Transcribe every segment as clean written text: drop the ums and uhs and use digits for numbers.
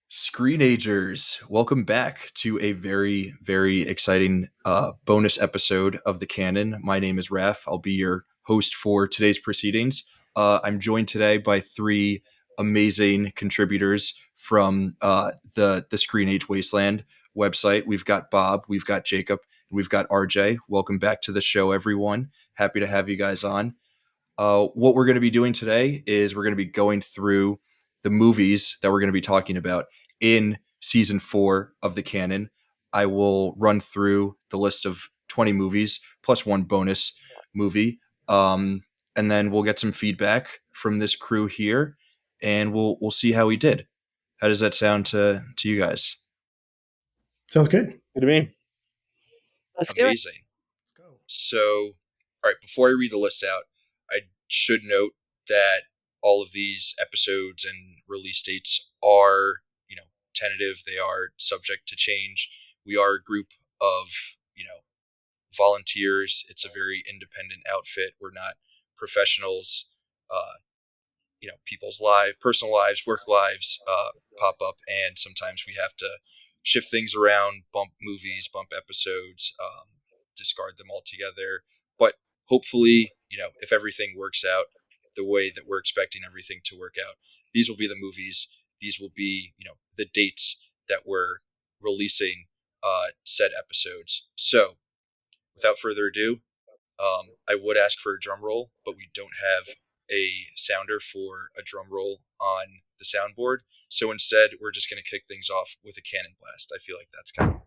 Screenagers, welcome back to a very, very exciting bonus episode of the Canon. My name is Raf. I'll be your host for today's proceedings. I'm joined today by three amazing contributors from the ScreenAge Wasteland website. We've got Bob, we've got Jacob, and we've got RJ. Welcome back to the show, everyone. Happy to have you guys on. What we're going to be doing today is we're going to be going through the movies that we're going to be talking about in season 4 of the canon. I will run through the list of 20 movies plus one bonus movie. And then we'll get some feedback from this crew here and we'll see how we did. How does that sound to you guys? Sounds good. Good to me. Let's do it. Amazing. So, all right, before I read the list out, I should note that all of these episodes and release dates are, tentative. They are subject to change. We are a group of, volunteers. It's a very independent outfit. We're not professionals. People's personal lives, work lives pop up, and sometimes we have to shift things around, bump movies, bump episodes, discard them altogether. But hopefully, if everything works out the way that we're expecting everything to work out, these will be the movies. These will be, the dates that we're releasing said episodes. So, without further ado, I would ask for a drum roll, but we don't have a sounder for a drum roll on the soundboard. So instead, we're just going to kick things off with a cannon blast. I feel like that's kind of...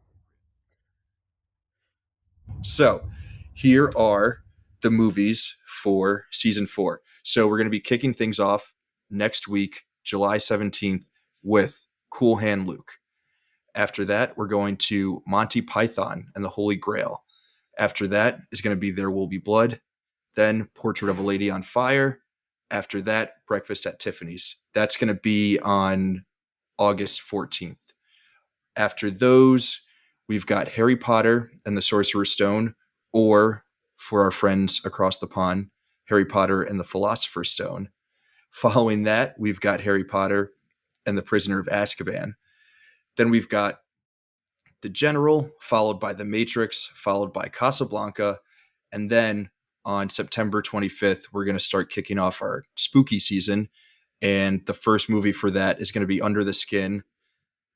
So, here are the movies for season 4. So, we're going to be kicking things off next week, July 17th, with Cool Hand Luke. After that, we're going to Monty Python and the Holy Grail. After that is going to be There Will Be Blood. Then Portrait of a Lady on Fire. After that, Breakfast at Tiffany's. That's going to be on August 14th. After those, we've got Harry Potter and the Sorcerer's Stone, or for our friends across the pond, Harry Potter and the Philosopher's Stone. Following that, we've got Harry Potter and the Prisoner of Azkaban. Then we've got The General, followed by The Matrix, followed by Casablanca, and then on September 25th, we're going to start kicking off our spooky season, and the first movie for that is going to be Under the Skin.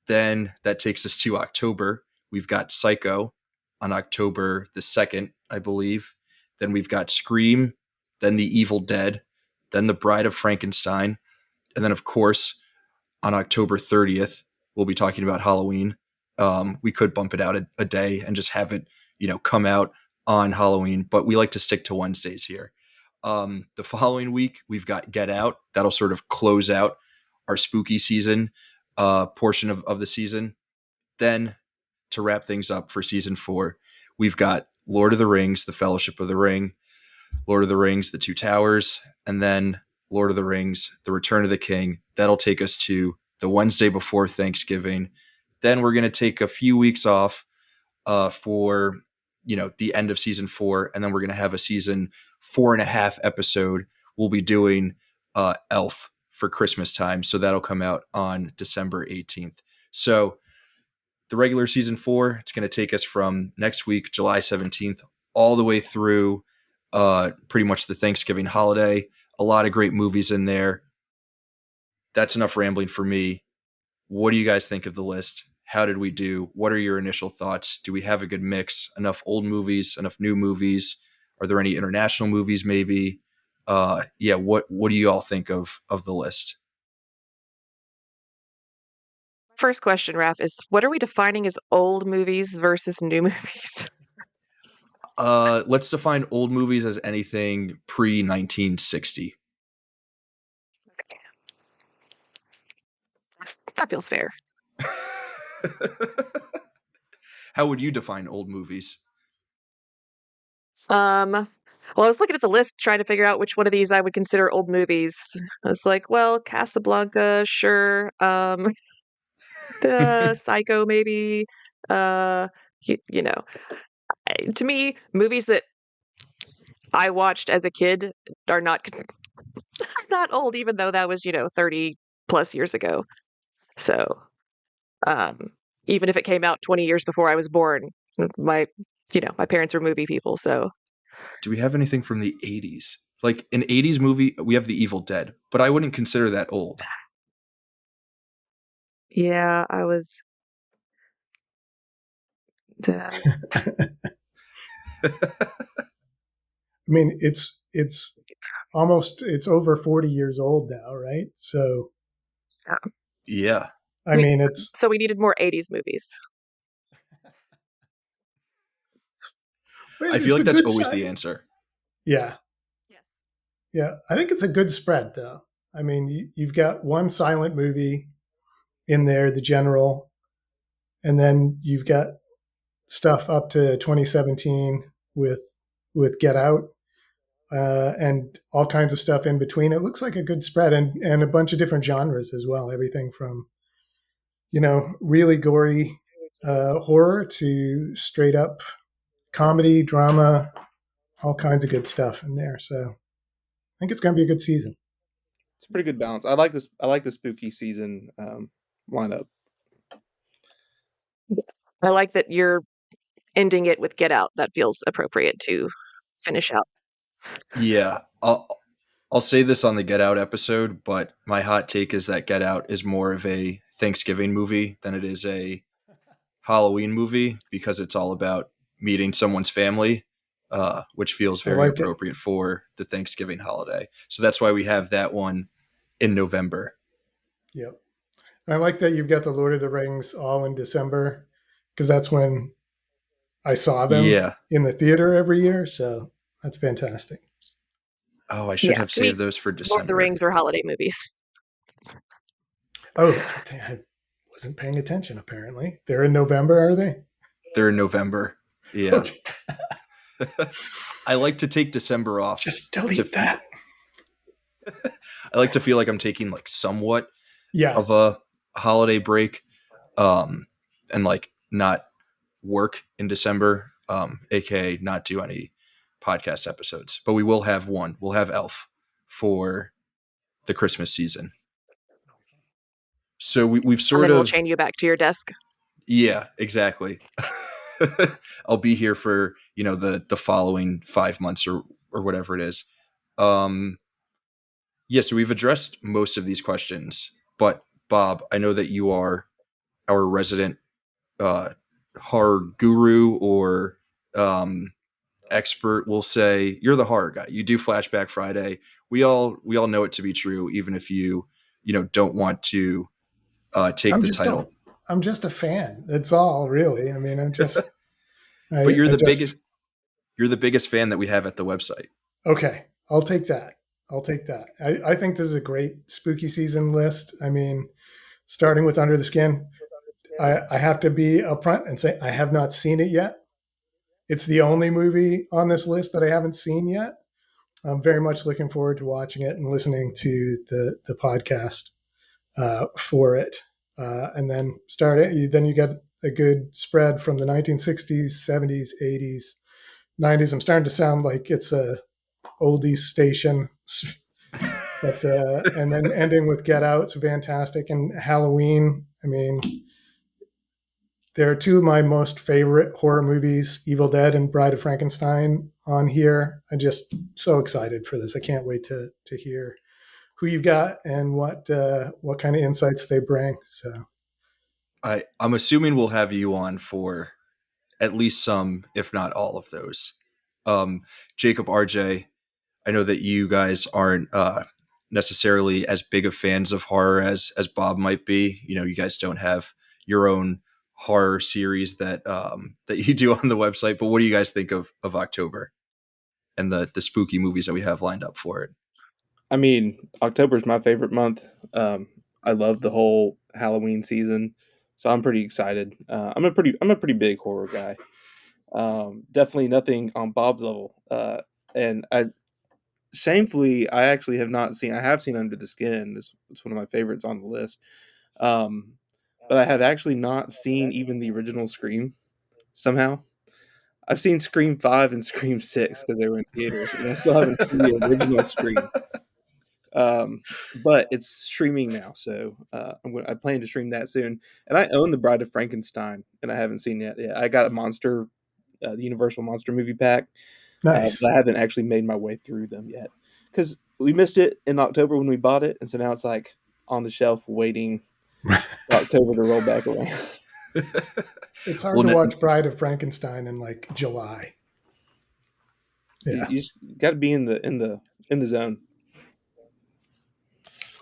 Then that takes us to October. We've got Psycho on October the 2nd, I believe. Then we've got Scream, then The Evil Dead, then The Bride of Frankenstein, and then, of course, on October 30th, we'll be talking about Halloween. We could bump it out a day and just have it, come out on Halloween, but we like to stick to Wednesdays here. The following week, we've got Get Out. That'll sort of close out our spooky season portion of the season. Then, to wrap things up for season 4, we've got Lord of the Rings, The Fellowship of the Ring, Lord of the Rings, The Two Towers, and then Lord of the Rings, The Return of the King. That'll take us to the Wednesday before Thanksgiving. Then we're going to take a few weeks off for the end of season 4, and then we're going to have a season 4.5 episode. We'll be doing Elf for Christmas time, so that'll come out on December 18th. So the regular season 4, it's going to take us from next week, July 17th, all the way through pretty much the Thanksgiving holiday. A lot of great movies in there. That's enough rambling for me. What do you guys think of the list? How did we do? What are your initial thoughts? Do we have a good mix? Enough old movies, enough new movies? Are there any international movies maybe? What do you all think of the list? First question, Raph, is what are we defining as old movies versus new movies? Let's define old movies as anything pre-1960. That feels fair. How would you define old movies? Well, I was looking at the list trying to figure out which one of these I would consider old movies. I was like, well, Casablanca, sure. Psycho, maybe. To me, movies that I watched as a kid are not not old, even though that was 30 plus years ago. So Um, even if it came out 20 years before I was born. My, my parents were movie people, so Do we have anything from the 80s? Like an 80s movie, we have The Evil Dead, but I wouldn't consider that old. yeah, I was. Uh, I mean, it's it's over 40 years old now, right? So, Yeah. I mean, it's so we needed more 80s movies. I feel it's like a that's good always side. the answer. Yeah, Yes. yeah. I think it's a good spread, though. I mean, you've got one silent movie in there, The General, and then you've got stuff up to 2017 with Get Out, and all kinds of stuff in between. It looks like a good spread, and a bunch of different genres as well. Everything from really gory horror to straight up comedy, drama, all kinds of good stuff in there. So I think it's going to be a good season. It's a pretty good balance. I like this. I like the spooky season lineup. I like that you're ending it with Get Out. That feels appropriate to finish out. Yeah. I'll say this on the Get Out episode, but my hot take is that Get Out is more of a Thanksgiving movie than it is a Halloween movie because it's all about meeting someone's family, which feels I very like it. appropriate for the Thanksgiving holiday. So that's why we have that one in November. Yep. I like that you've got the Lord of the Rings all in December because that's when I saw them Yeah. in the theater every year. So that's fantastic. Oh, I should Yeah, have sweet. saved those for Lord of the December. Rings or holiday movies. Oh, I wasn't paying attention. Apparently, they're in November, are they? They're in November. Yeah. Okay. I like to take December off. Just to delete feel, that. I like to feel like I'm taking like somewhat Yeah. of a holiday break, and like not work in December, aka not do any podcast episodes. But we will have one. We'll have Elf for the Christmas season. So we've And sort then we'll of, chain you back to your desk. yeah, exactly. I'll be here for the following 5 months or whatever it is. Um, yeah, so we've addressed most of these questions, but Bob, I know that you are our resident uh, horror guru or expert. We'll say you're the horror guy. You do Flashback Friday. We all know it to be true, even if you don't want to take I'm the just a title. I'm just a fan. That's all, really. I mean, But I just you're the biggest fan that we have at the website. okay. I'll take that. I'll take that. I think this is a great spooky season list. I mean, starting with Under the Skin, I have to be upfront and say I have not seen it yet. It's the only movie on this list that I haven't seen yet. I'm very much looking forward to watching it and listening to the podcast for it, and then start it. Then you get a good spread from the 1960s, 70s, 80s, 90s. I'm starting to sound like it's a oldies station, but and then ending with Get Out's fantastic, and Halloween. I mean, they're two of my most favorite horror movies, Evil Dead and Bride of Frankenstein, on here. I'm just so excited for this. I can't wait to hear who you got and what kind of insights they bring. So I'm assuming we'll have you on for at least some, if not all of those. Um, Jacob, RJ, I know that you guys aren't necessarily as big of fans of horror as Bob might be. You guys don't have your own horror series that you do on the website. But what do you guys think of October and the spooky movies that we have lined up for it? I mean, October is my favorite month. I love the whole Halloween season, so I'm pretty excited. I'm a pretty big horror guy. Definitely nothing on Bob's level. And I shamefully I actually have not seen. I have seen Under the Skin. It's one of my favorites on the list. Um, but I have actually not seen even the original Scream. Somehow, I've seen Scream 5 and Scream 6 because they were in theaters, and I still haven't seen the original Scream. But it's streaming now, so I plan to stream that soon. And I own the Bride of Frankenstein, and I haven't seen it yet. I got a monster, the Universal Monster movie pack, Nice. but I haven't actually made my way through them yet because we missed it in October when we bought it, and so now it's like on the shelf waiting for October to roll back around. It's hard Well, to watch Bride of Frankenstein in like July. Yeah. You just got to be in the zone.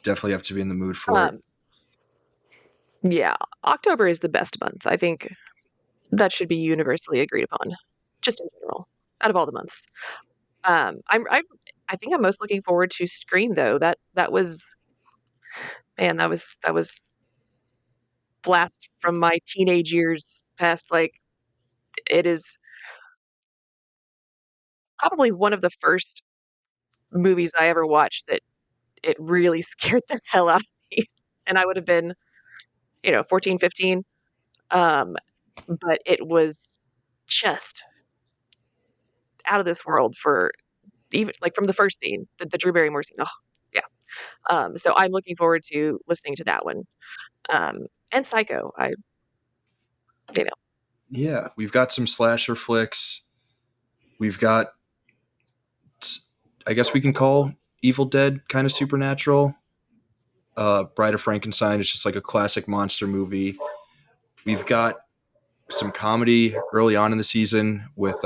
definitely have to be in the mood for it. Um, yeah, October is the best month. I think that should be universally agreed upon, just in general, out of all the months. I think I'm most looking forward to Scream though. That was man, that was blast from my teenage years past. Like it is probably one of the first movies I ever watched that it really scared the hell out of me. And I would have been, 14, 15. Um, but it was just out of this world for even like from the first scene, the Drew Barrymore scene. Oh, yeah. So I'm looking forward to listening to that one. And Psycho. You know, Yeah, we've got some slasher flicks. We've got, I guess we can call Evil Dead kind of supernatural. Bride of Frankenstein is just like a classic monster movie. We've got some comedy early on in the season with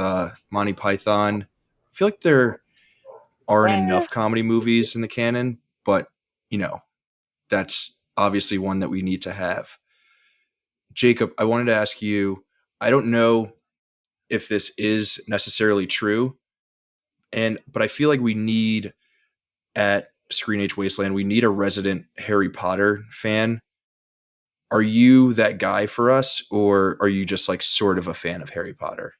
Monty Python. I feel like there aren't enough comedy movies in the canon, but you know, that's obviously one that we need to have. Jacob, I wanted to ask you, I don't know if this is necessarily true, but I feel like we need at ScreenAge Wasteland, we need a resident Harry Potter fan. Are you that guy for us, or are you just like sort of a fan of Harry Potter?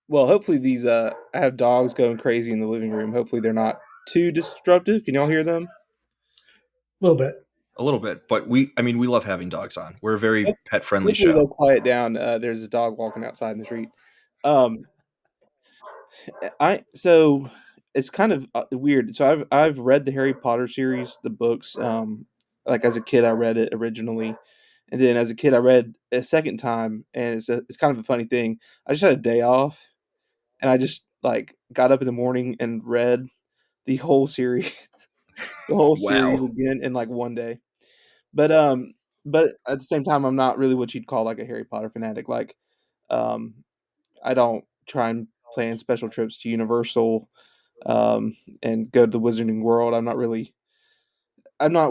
Well, hopefully these I have dogs going crazy in the living room. Hopefully they're not too disruptive. Can y'all hear them? A little bit. A little bit, but I mean, we love having dogs on. We're a very pet friendly Hopefully show. they'll quiet down. There's a dog walking outside in the street. Um, I so it's kind of weird. So I've read the Harry Potter series, the books. Like as a kid, I read it originally, and then as a kid, I read a second time, and it's kind of a funny thing. I just had a day off, and I just like got up in the morning and read the whole series, the whole series Wow. again in like one day. But but at the same time, I'm not really what you'd call like a Harry Potter fanatic. Like, um, I don't try and plan special trips to Universal and go to the Wizarding World. I'm not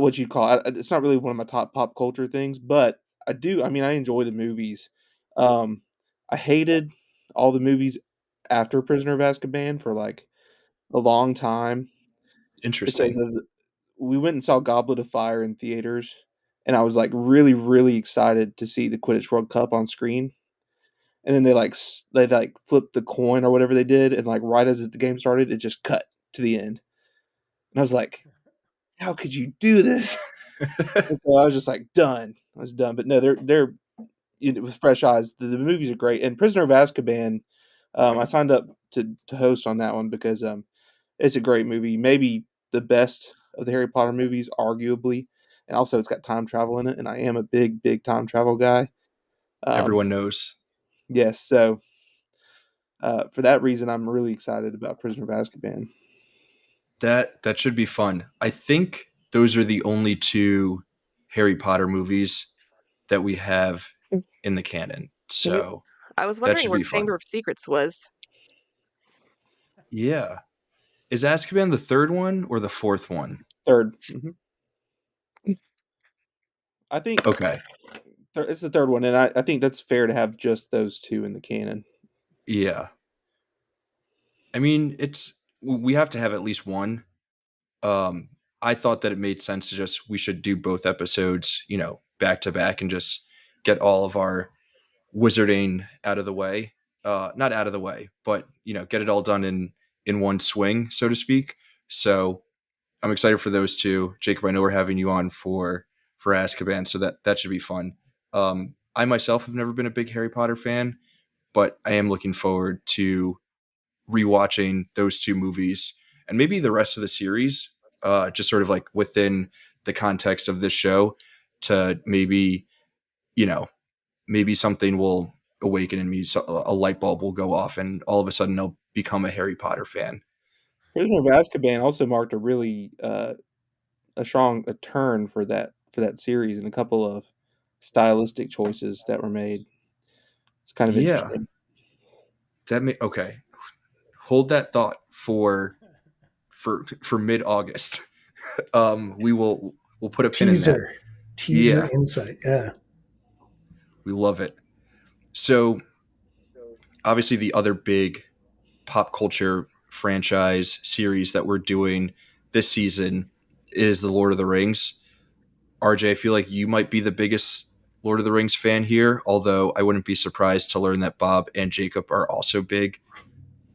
what you'd call. It's not really one of my top pop culture things, but I do. I mean, I enjoy the movies. Um, I hated all the movies after Prisoner of Azkaban for like a long time because Interesting. we went and saw Goblet of Fire in theaters, and I was like really, really excited to see the Quidditch World Cup on screen. And then they like flipped the coin or whatever they did, and like right as the game started, it just cut to the end, and I was like, "How could you do this?" And so I was just like, "Done." I was done. But no, they're with fresh eyes. The movies are great, and Prisoner of Azkaban. I signed up to host on that one because it's a great movie, maybe the best of the Harry Potter movies, arguably, and also it's got time travel in it, and I am a big time travel guy. Um, Everyone knows. yes, so for that reason, I'm really excited about Prisoner of Azkaban. That should be fun. I think those are the only two Harry Potter movies that we have in the canon. me So I was that wondering should where be Chamber fun. of Secrets was. Yeah. Is Azkaban the third one or the fourth one? Third, I think Okay. it's the third one, and I think that's fair to have just those two in the canon. Yeah. I mean, we have to have at least one. Um, I thought that it made sense to we should do both episodes, back to back and just get all of our wizarding out of the way. Not out of the way, but get it all done in one swing, so to speak. So I'm excited for those two. Jacob, I know we're having you on for Azkaban, so that should be fun. I myself have never been a big Harry Potter fan, but I am looking forward to rewatching those two movies and maybe the rest of the series, just sort of like within the context of this show, to maybe, you know, maybe something will awaken in me. So a light bulb will go off, and all of a sudden I'll become a Harry Potter fan. Prisoner of Azkaban also marked a really a turn for that series, and a couple of stylistic choices that were made. It's kind of Yeah, interesting. okay. Hold that thought for mid August. We'll put a pin in that. Teaser Yeah, insight. Yeah. we love it. So obviously the other big pop culture franchise series that we're doing this season is the Lord of the Rings. RJ, I feel like you might be the biggest Lord of the Rings fan here, although I wouldn't be surprised to learn that Bob and Jacob are also big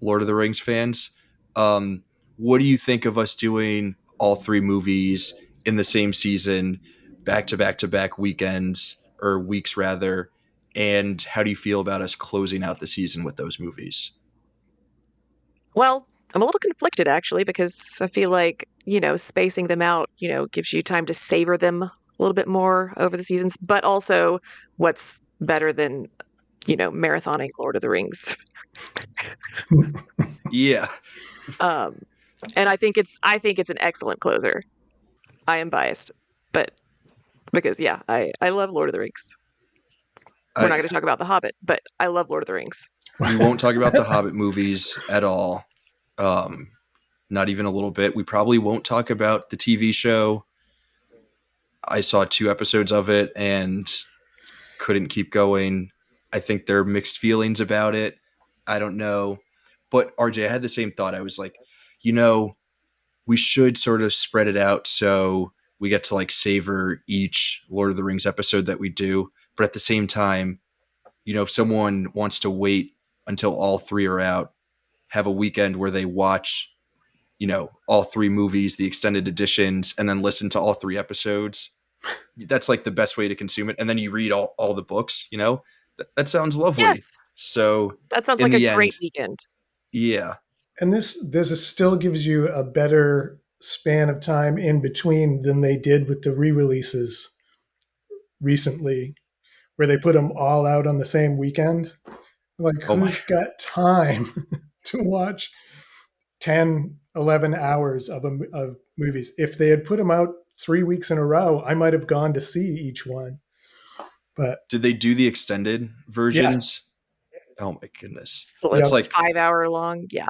Lord of the Rings fans. Um, what do you think of us doing all three movies in the same season, back to back to back weekends, or weeks rather? And how do you feel about us closing out the season with those movies? Well, I'm a little conflicted actually because I feel like, spacing them out, gives you time to savor them a little bit more over the seasons, but also what's better than, marathoning Lord of the Rings. Yeah, Um, and I think it's an excellent closer. I am biased, but because yeah, I love Lord of the Rings. We're not I, going to talk about The Hobbit, but I love Lord of the Rings. we won't talk about the Hobbit movies at all. Um, Not even a little bit. We probably won't talk about the TV show. I saw 2 episodes of it and couldn't keep going. I think there are mixed feelings about it. I don't know. But RJ, I had the same thought. I was like, you know, we should sort of spread it out so we get to like savor each Lord of the Rings episode that we do. But at the same time, if someone wants to wait until all three are out, have a weekend where they watch, all three movies, the extended editions, and then listen to all three episodes, that's like the best way to consume it. And then you read all the books, that sounds lovely. Yes, So that sounds in like a the great end, weekend. yeah, And this still gives you a better span of time in between than they did with the re-releases recently, where they put them all out on the same weekend. Like, oh my, who's got time to watch 10, 11 hours of movies? If they had put them out 3 weeks in a row, I might have gone to see each one. But did they do the extended yeah, versions? Oh my goodness. So like That's yep, like, 5 hour long. Yeah.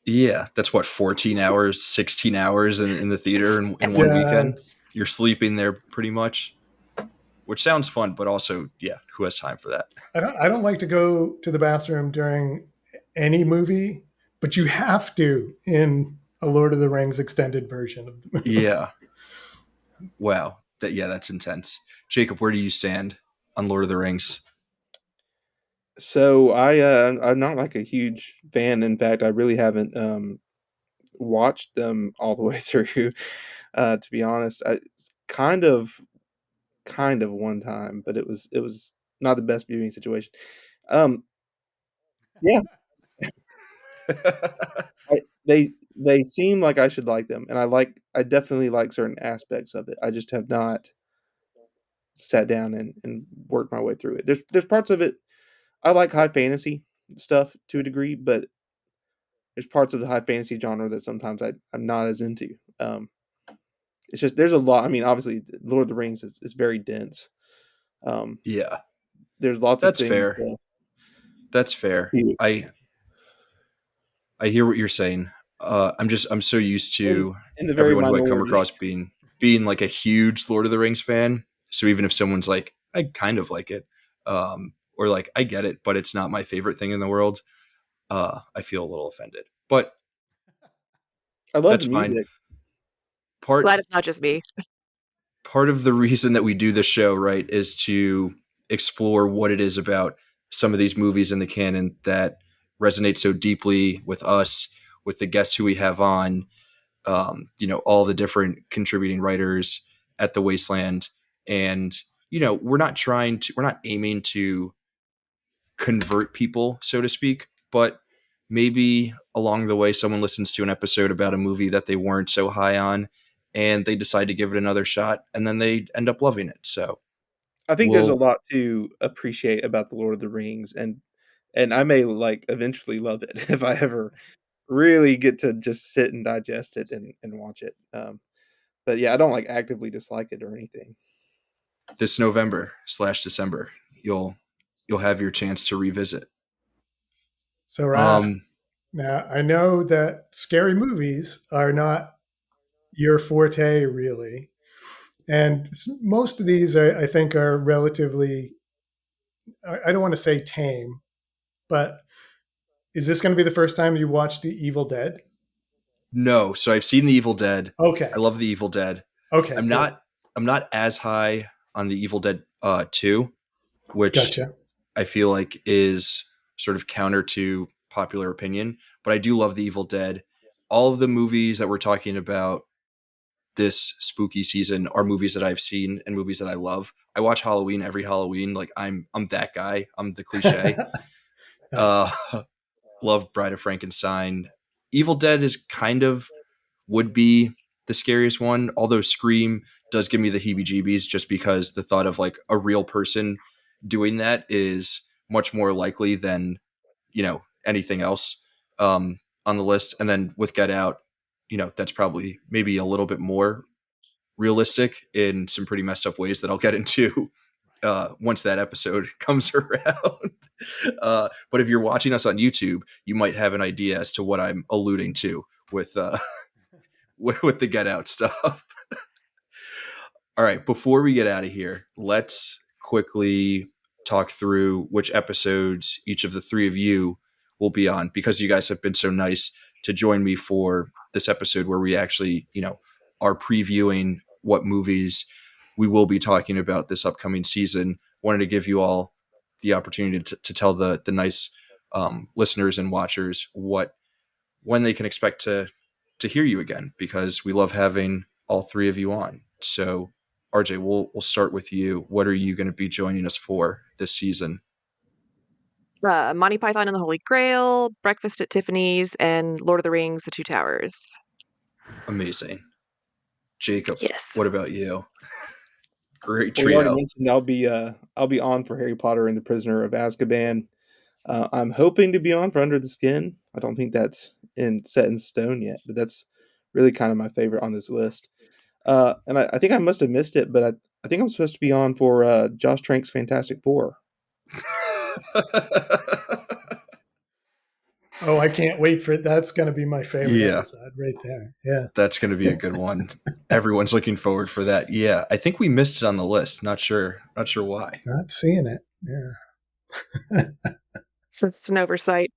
yeah, that's what, 14 hours, 16 hours in the theater in It's one yeah. weekend. You're sleeping there pretty much, which sounds fun, but also, yeah, who has time for that? I don't like to go to the bathroom during any movie, but you have to in a Lord of the Rings extended version of the movie. Yeah. Wow. That's intense. Jacob, where do you stand on Lord of the Rings? So I'm not like a huge fan. In fact, I really haven't watched them all the way through. To be honest, I kind of one time, but it was not the best viewing situation. Um, yeah, they seem like I should like them, and I definitely like certain aspects of it. I just have not sat down and worked my way through it. There's parts of it I like high fantasy stuff to a degree, but there's parts of the high fantasy genre that sometimes I'm not as into. It's just there's a lot. I mean, obviously, Lord of the Rings is very dense. Um, Yeah, there's lots of that's things fair. to That's fair. do. I hear what you're saying. I'm so used in to in the very everyone who I come minority. across being like a huge Lord of the Rings fan. So even if someone's like, I kind of like it, or like I get it, but it's not my favorite thing in the world, I feel a little offended. But I love that's the fine. music. Part glad it's not just me. part of the reason that we do the show, right, is to explore what it is about some of these movies in the canon that resonate so deeply with us, with the guests who we have on, all the different contributing writers at the Wasteland. And, we're not aiming to convert people, so to speak, but maybe along the way someone listens to an episode about a movie that they weren't so high on and they decide to give it another shot and then they end up loving it. So I think there's a we'll lot to appreciate about the Lord of the Rings, and I may like eventually love it if I ever really get to just sit and digest it and watch it. But yeah, I don't like actively dislike it or anything. this November/December, you'll have your chance to revisit. So, Raph, Um, now I know that scary movies are not your forte, really. And most of these, I think, are relatively, I don't want to say tame, but is this going to be the first time you watched The Evil Dead? no, so I've seen The Evil Dead. Okay. I love The Evil Dead. Okay, I'm good. not I'm not as high on The Evil Dead 2, which Gotcha. I feel like is sort of counter to popular opinion, but I do love The Evil Dead. All of the movies that we're talking about this spooky season are movies that I've seen and movies that I love. I watch Halloween every Halloween. Like I'm that guy. I'm the cliche. Nice. Uh love Bride of Frankenstein. Evil Dead is kind of would be the scariest one, although Scream does give me the heebie-jeebies just because the thought of like a real person doing that is much more likely than, anything else on the list. And then with Get Out, that's probably maybe a little bit more realistic in some pretty messed up ways that I'll get into once that episode comes around. But if you're watching us on YouTube, you might have an idea as to what I'm alluding to with with the Get Out stuff. All right, before we get out of here, let's quickly talk through which episodes each of the three of you will be on, because you guys have been so nice to join me for this episode where we actually, are previewing what movies we will be talking about this upcoming season. Wanted to give you all the opportunity to tell the nice listeners and watchers when they can expect to hear you again, because we love having all three of you on. So RJ, we'll start with you. What are you going to be joining us for this season? Monty Python and the Holy Grail, Breakfast at Tiffany's, and Lord of the Rings: The Two Towers. Amazing. Jacob, Yes. what about you? Great Well, we already trio. mentioned I'll be on for Harry Potter and the Prisoner of Azkaban. I'm hoping to be on for Under the Skin. I don't think that's set in stone yet, but that's really kind of my favorite on this list. And I think I must have missed it, but I think I'm supposed to be on for Josh Trank's Fantastic Four. Oh, I can't wait for it. That's going to be my favorite Yeah, episode right there. Yeah. that's going to be a good one. Everyone's looking forward for that. Yeah, I think we missed it on the list. Not sure why. Not seeing it. Yeah. So it's an oversight.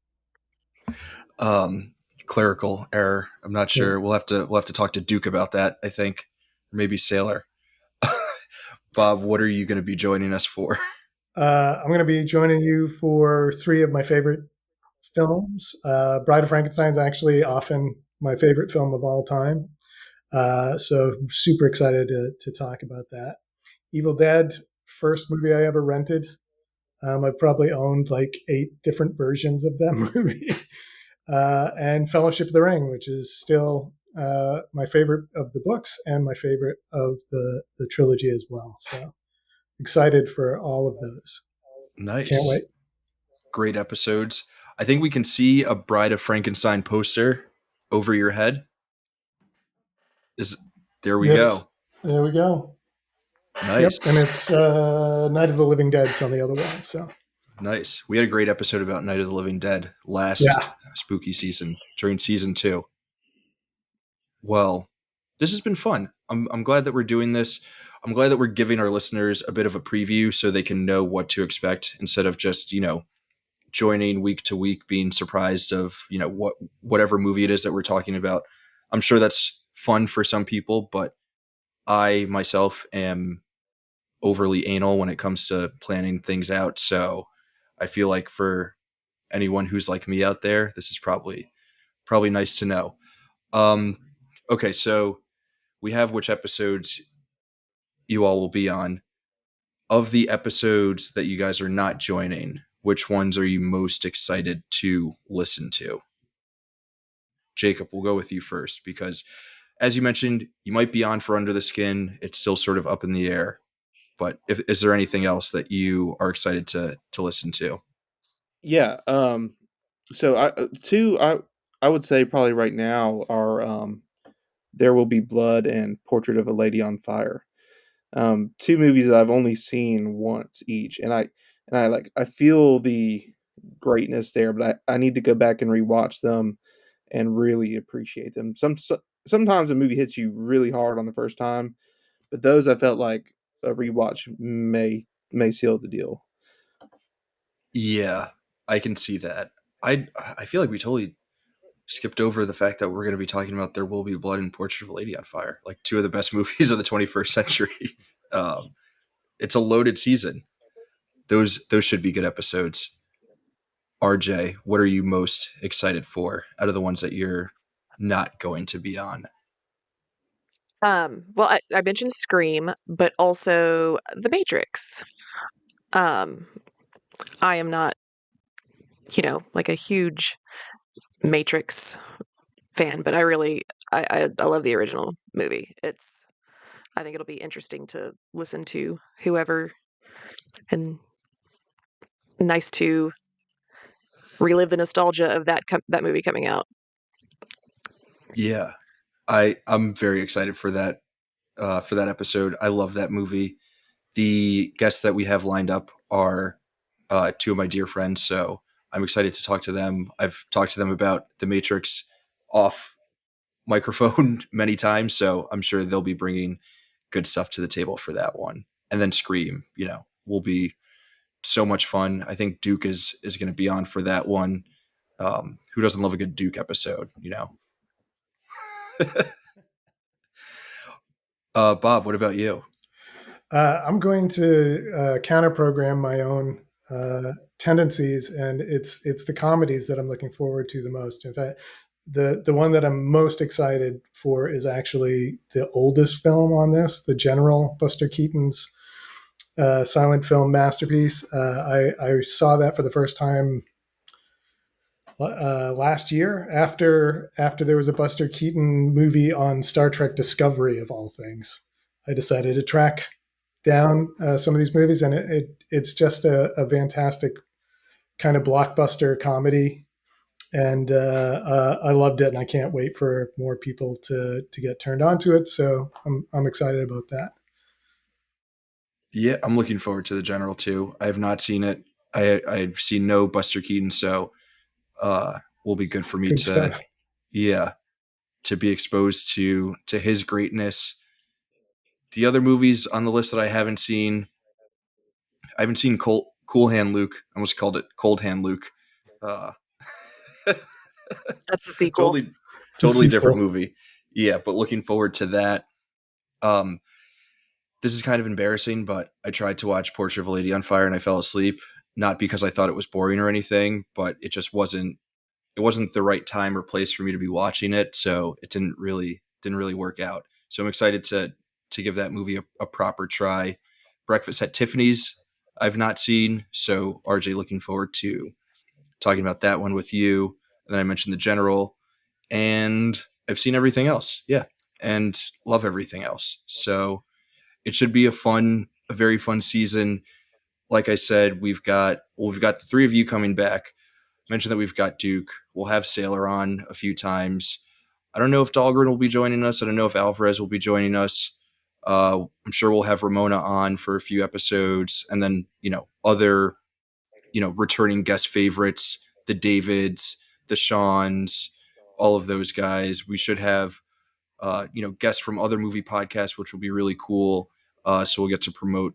Clerical error. I'm not Yeah. sure. We'll have to talk to Duke about that, I think. Or maybe Sailor. Bob, what are you going to be joining us for? I'm going to be joining you for three of my favorite films. Bride of Frankenstein is actually often my favorite film of all time. So super excited to talk about that. Evil Dead, first movie I ever rented. I've probably owned like 8 different versions of that movie. And Fellowship of the Ring, which is still my favorite of the books and my favorite of the trilogy as well. So excited for all of those. Can't Nice. wait. Great episodes. I think we can see a Bride of Frankenstein poster over your head. There we Yes, go. there we go. Nice. Yep, and it's Night of the Living Dead's on the other one. So Nice. We had a great episode about Night of the Living Dead last yeah, spooky season during season 2. Well, this has been fun. I'm glad that we're doing this. I'm glad that we're giving our listeners a bit of a preview so they can know what to expect instead of just, joining week to week, being surprised of, whatever movie it is that we're talking about. I'm sure that's fun for some people, but I myself am overly anal when it comes to planning things out. So I feel like for anyone who's like me out there, this is probably nice to know. Um, okay, so we have which episodes you all will be on. Of the episodes that you guys are not joining, which ones are you most excited to listen to? Jacob, we'll go with you first because, as you mentioned, you might be on for Under the Skin. It's still sort of up in the air. But is there anything else that you are excited to listen to? Yeah. So I would say probably right now are There Will Be Blood and Portrait of a Lady on Fire. Two movies that I've only seen once each, and I feel the greatness there, but I need to go back and rewatch them and really appreciate them. Sometimes a movie hits you really hard on the first time, but those I felt like a rewatch may seal the deal. Yeah, I can see that. I feel like we totally skipped over the fact that we're going to be talking about There Will Be Blood and Portrait of a Lady on Fire, like two of the best movies of the 21st century. Um, it's a loaded season. Those should be good episodes. RJ, what are you most excited for out of the ones that you're not going to be on? Well, I mentioned Scream, but also The Matrix. Um, I am not, like a huge Matrix fan, but I love the original movie. I think it'll be interesting to listen to whoever, and nice to relive the nostalgia of that movie coming out. Yeah, I'm very excited for that episode. I love that movie. The guests that we have lined up are two of my dear friends, so I'm excited to talk to them. I've talked to them about The Matrix off microphone many times, so I'm sure they'll be bringing good stuff to the table for that one. And then Scream, will be so much fun. I think Duke is going to be on for that one. Who doesn't love a good Duke episode? Bob, what about you? I'm going to counter program my own tendencies, and it's the comedies that I'm looking forward to the most. In fact, the one that I'm most excited for is actually the oldest film on this, The General, Buster Keaton's silent film masterpiece. I saw that for the first time last year after there was a Buster Keaton movie on Star Trek Discovery of all things. I decided to track down some of these movies, and it's just a fantastic kind of blockbuster comedy, and I loved it, and I can't wait for more people to get turned on to it. So I'm excited about that. Yeah, I'm looking forward to The General too. I have not seen it. I've seen no Buster Keaton, so will be good for me Good to stuff. yeah to be exposed to his greatness. The other movies on the list that I haven't seen Cool Hand Luke. I almost called it Cold Hand Luke. Uh, That's the sequel. totally The totally different sequel. movie. Yeah, but looking forward to that. Um, this is kind of embarrassing, but I tried to watch Portrait of a Lady on Fire and I fell asleep. Not because I thought it was boring or anything, but it just wasn't. It wasn't the right time or place for me to be watching it, so it didn't really work out. So I'm excited to give that movie a proper try. Breakfast at Tiffany's, I've not seen, so RJ, looking forward to talking about that one with you. And then I mentioned The General, and I've seen everything else. Yeah, and love everything else. So it should be a very fun season. Like I said, we've got the three of you coming back. Mentioned that we've got Duke. We'll have Sailor on a few times. I don't know if Dahlgren will be joining us. I don't know if Alvarez will be joining us. I'm sure we'll have Ramona on for a few episodes, and then other returning guest favorites, the Davids, the Shawns, all of those guys. We should have guests from other movie podcasts, which will be really cool. So we'll get to promote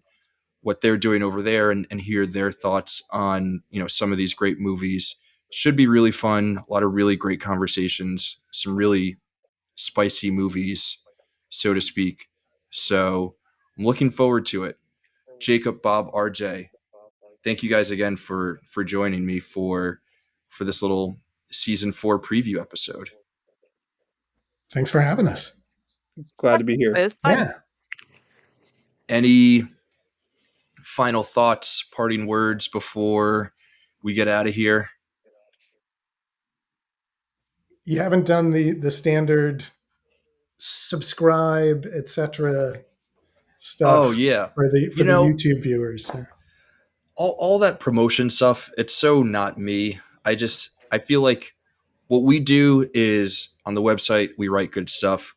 what they're doing over there and hear their thoughts on some of these great movies. Should be really fun. A lot of really great conversations. Some really spicy movies, so to speak. So I'm looking forward to it. Jacob, Bob, RJ, thank you guys again for joining me for this little season 4 preview episode. Thanks for having us. Glad to be It here. was fun. Yeah. Any final thoughts, parting words before we get out of here? you haven't done the standard subscribe, etc. Oh stuff yeah. for the You for the know, YouTube viewers. all that promotion stuff, it's so not me. I feel like what we do is on the website we write good stuff.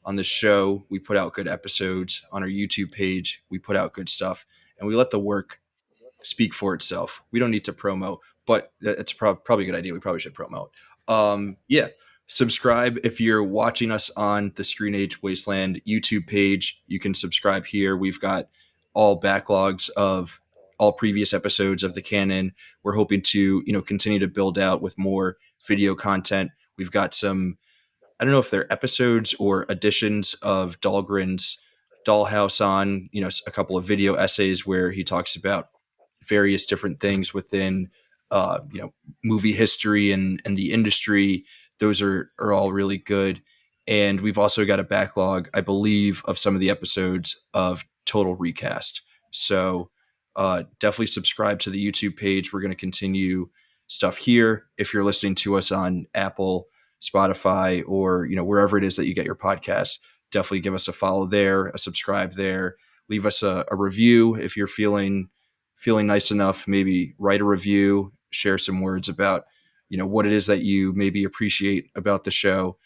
On the show, we put out good episodes. On our YouTube page, we put out good stuff, and we let the work speak for itself. We don't need to promo, but it's probably a good idea. We probably should promote. Yeah, subscribe if you're watching us on the ScreenAge Wasteland YouTube page. You can subscribe here. We've got all backlogs of all previous episodes of the Canon. We're hoping to continue to build out with more video content. We've got some, I don't know if they're episodes or editions of Dahlgren's Dollhouse on, a couple of video essays where he talks about various different things within, uh, you know, movie history and the industry. Those are all really good. And we've also got a backlog, I believe, of some of the episodes of Total Recast. So definitely subscribe to the YouTube page. We're going to continue stuff here. If you're listening to us on Apple, Spotify, or wherever it is that you get your podcasts, definitely give us a follow there, a subscribe there. Leave us a review if you're feeling nice enough. Maybe write a review, share some words about what it is that you maybe appreciate about the show.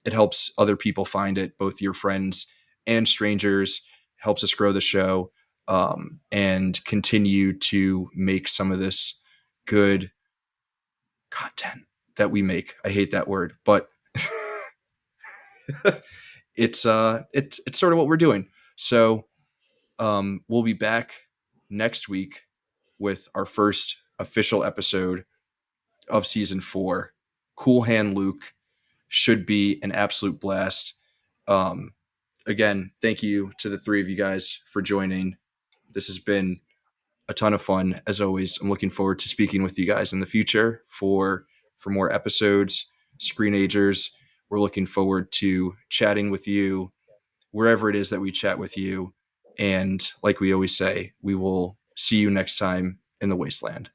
It helps other people find it, both your friends and strangers. Helps us grow the show, and continue to make some of this good content that we make. I hate that word, but it's sort of what we're doing. So we'll be back next week with our first official episode of season 4. Cool Hand Luke should be an absolute blast. Um, Again, thank you to the three of you guys for joining. This has been a ton of fun as always. I'm looking forward to speaking with you guys in the future for more episodes. Screenagers, we're looking forward to chatting with you wherever it is that we chat with you. And like we always say, we will see you next time in the wasteland.